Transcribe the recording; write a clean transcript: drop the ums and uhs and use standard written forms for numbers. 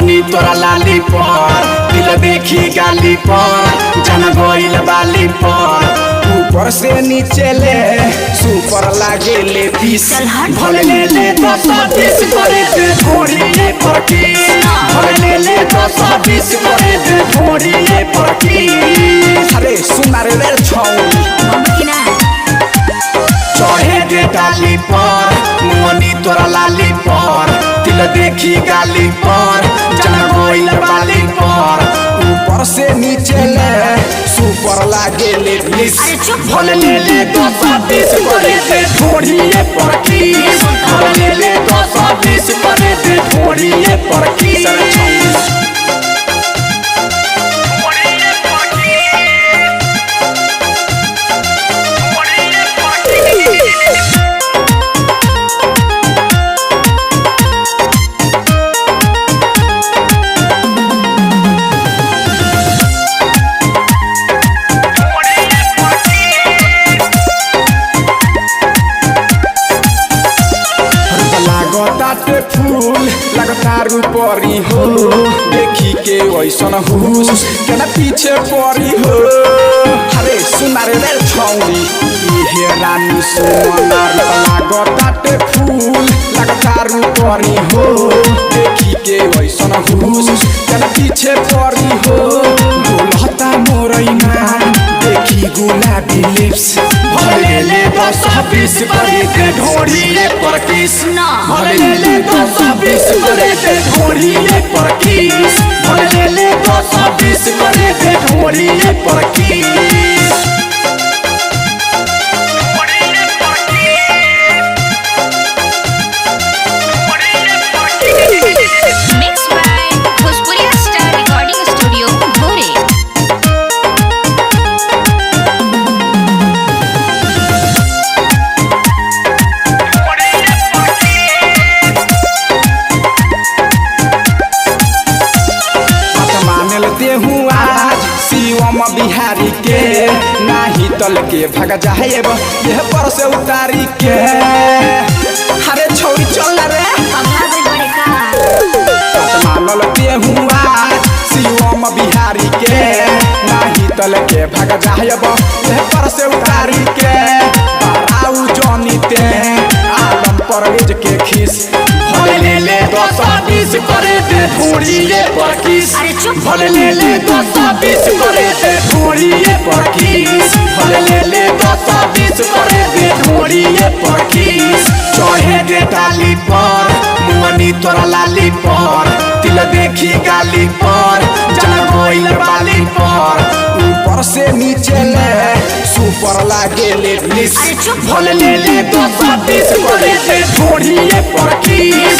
मुआनी तोरा लाली पर दिल देखी गाली पर जन गइल बाली पर ऊपर से नीचे ले सुपर लागे ले पीस भले ले ले 10-20 करे दे थोड़ी पर की भले ले ले 10-20 करे दे थोड़ी पर की अरे सुना रे छौरी चढ़े दे डाली पर मुआनी तोरा लाली पर दिल देखी गाली पर जन गइल बाली पर ऊपर से नीचे ले सुपर लागे ले प्लीज भले ले ले 10-20 करे दे थोड़ी पर की भले ले ले 10-20 करे दे थोड़ी पर की फूल लगता रूपरी हो देखी के वैसन हुस केना पीछे पड़ी हो अरे सुना रे छौरी ये रानी सोना लगता फूल लगता रूपरी हो देखी के वैसन हुस केना पीछे पड़ी हो बोलता मोरैना देखी गुलाबी लिप्स भले ले 10-20 करे दे ढोड़ी पर किस भले ले ले 10-20 करे दे ढोड़ी पर किस भले ले ले 10-20 करे दे ढोड़ी पर किस बिहारी के नाही तल के भग जाए यह पर से उतारी के अरे छोरी चल रे मानल के हुआ शिवम बिहारी के नाही तल के भग जाए यह पर से उतारी के बराऊ जनिते आलम परवेज के खिस भले ले ले 10-20 करे दे ढोड़ी पर किस भले ले ले 10-20 करे दे ढोड़ी पर किस भले ले ले 10-20 करे दे ढोड़ी पर किस चढ़े दे डाली पर मुआनी तोरा लाली पर दिल देखी गाली पर जन गइल बाली पर ऊपर से नीचे ले सुपर लागे ले प्लीज भले ले ले 10-20 करे दे ढोड़ी पर किस